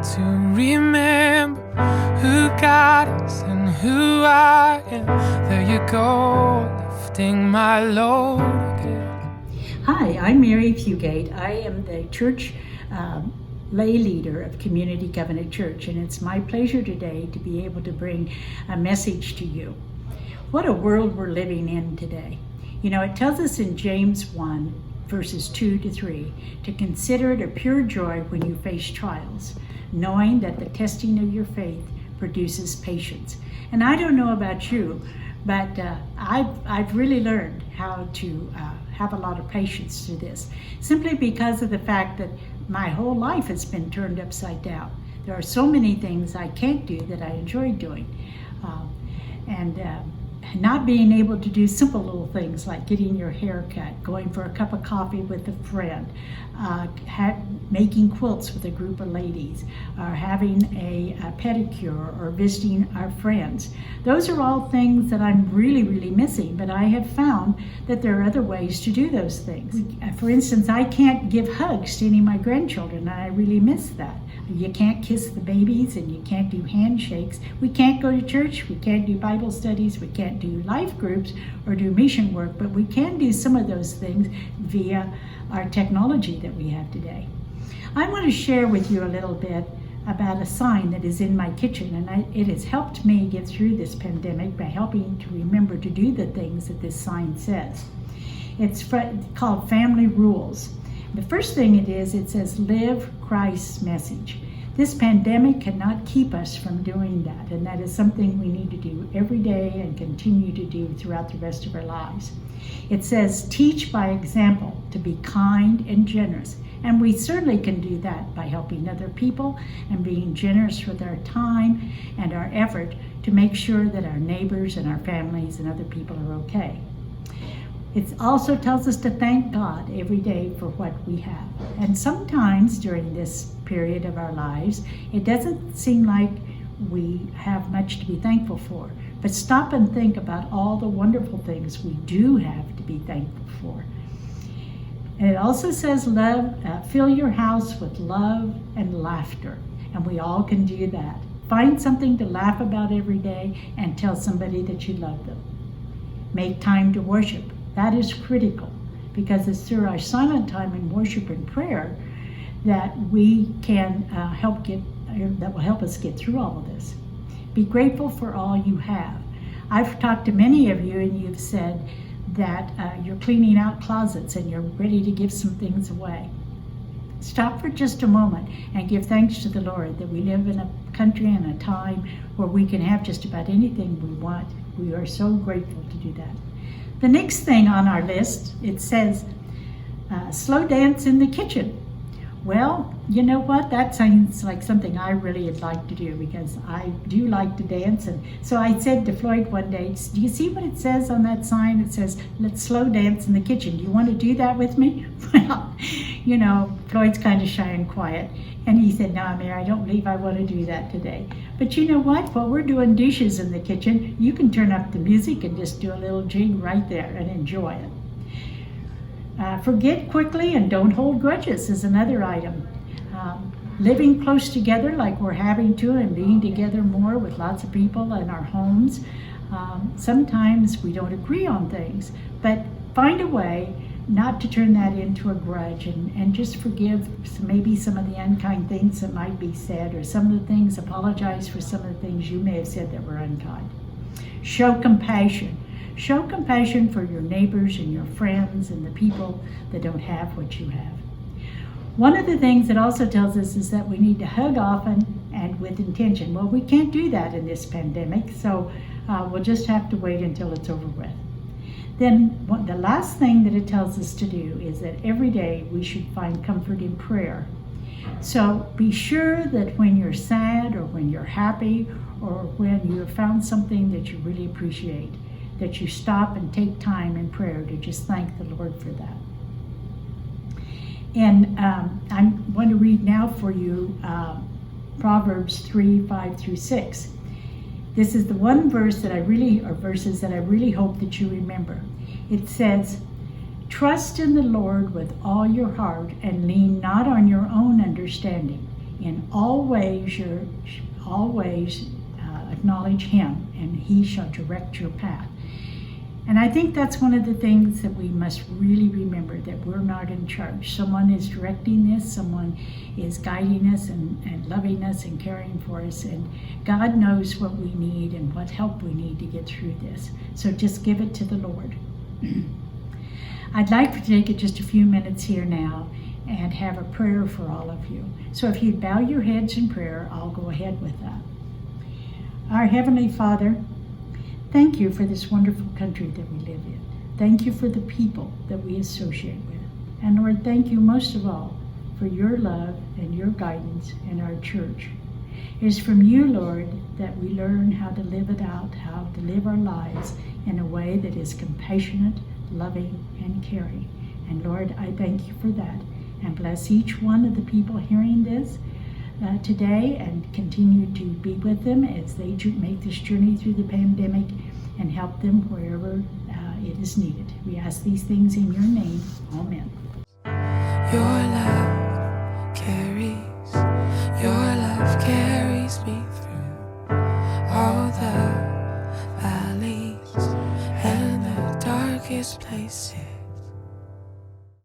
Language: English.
to remember who God is and who I am. There you go, lifting my load again. Hi, I'm Mary Fugate. I am the church lay leader of Community Covenant Church, and it's my pleasure today to be able to bring a message to you. What a world we're living in today. You know, it tells us in James 1, verses 2-3, to consider it a pure joy when you face trials, knowing that the testing of your faith produces patience. And I don't know about you, but I've really learned how to have a lot of patience through this, simply because of the fact that my whole life has been turned upside down. There are so many things I can't do that I enjoy doing. Not being able to do simple little things like getting your hair cut, going for a cup of coffee with a friend, making quilts with a group of ladies, or having a pedicure, or visiting our friends. Those are all things that I'm really, really missing, but I have found that there are other ways to do those things. For instance, I can't give hugs to any of my grandchildren, and I really miss that. You can't kiss the babies, and you can't do handshakes. We can't go to church, we can't do Bible studies, we can't do life groups or do mission work, but we can do some of those things via our technology that we have today. I want to share with you a little bit about a sign that is in my kitchen, and it has helped me get through this pandemic by helping to remember to do the things that this sign says. It's called Family Rules. The first thing it says, live Christ's message. This pandemic cannot keep us from doing that, and that is something we need to do every day and continue to do throughout the rest of our lives. It says, teach by example, to be kind and generous. And we certainly can do that by helping other people and being generous with our time and our effort to make sure that our neighbors and our families and other people are okay. It also tells us to thank God every day for what we have. And sometimes during this period of our lives, it doesn't seem like we have much to be thankful for. But stop and think about all the wonderful things we do have to be thankful for. And it also says, fill your house with love and laughter. And we all can do that. Find something to laugh about every day and tell somebody that you love them. Make time to worship. That is critical, because it's through our silent time in worship and prayer that we can that will help us get through all of this. Be grateful for all you have. I've talked to many of you, and you've said that you're cleaning out closets and you're ready to give some things away. Stop for just a moment and give thanks to the Lord that we live in a country and a time where we can have just about anything we want. We are so grateful to do that. The next thing on our list, it says, slow dance in the kitchen. Well, you know what? That sounds like something I really would like to do, because I do like to dance. And so I said to Floyd one day, do you see what it says on that sign? It says, let's slow dance in the kitchen. Do you want to do that with me? Well, you know, Floyd's kind of shy and quiet. And he said, no, Mary, I don't believe I want to do that today. But you know what? While we're doing dishes in the kitchen, you can turn up the music and just do a little jig right there and enjoy it. Forget quickly and don't hold grudges is another item. Living close together like we're having to, and being together more with lots of people in our homes. Sometimes we don't agree on things, but find a way not to turn that into a grudge, and just forgive maybe some of the unkind things that might be said, or some of the things, apologize for some of the things you may have said that were unkind. Show compassion. Show compassion for your neighbors and your friends and the people that don't have what you have. One of the things it also tells us is that we need to hug often and with intention. Well, we can't do that in this pandemic, so we'll just have to wait until it's over with. Then the last thing that it tells us to do is that every day we should find comfort in prayer. So be sure that when you're sad, or when you're happy, or when you have found something that you really appreciate, that you stop and take time in prayer to just thank the Lord for that. And I'm going to read now for you Proverbs 3:5-6. This is the one verses that I really hope that you remember. It says, trust in the Lord with all your heart and lean not on your own understanding. In all ways, acknowledge him, and he shall direct your path. And I think that's one of the things that we must really remember, that we're not in charge. Someone is directing this, someone is guiding us and loving us and caring for us, and God knows what we need and what help we need to get through this. So just give it to the Lord. I'd like to take just a few minutes here now and have a prayer for all of you. So if you'd bow your heads in prayer, I'll go ahead with that. Our Heavenly Father, thank you for this wonderful country that we live in. Thank you for the people that we associate with. And Lord, thank you most of all for your love and your guidance in our church. It is from you, Lord, that we learn how to live it out, how to live our lives in a way that is compassionate, loving, and caring. And Lord, I thank you for that. And bless each one of the people hearing this today, and continue to be with them as they make this journey through the pandemic, and help them wherever it is needed. We ask these things in your name. Amen. Your love carries me through all the valleys and the darkest places.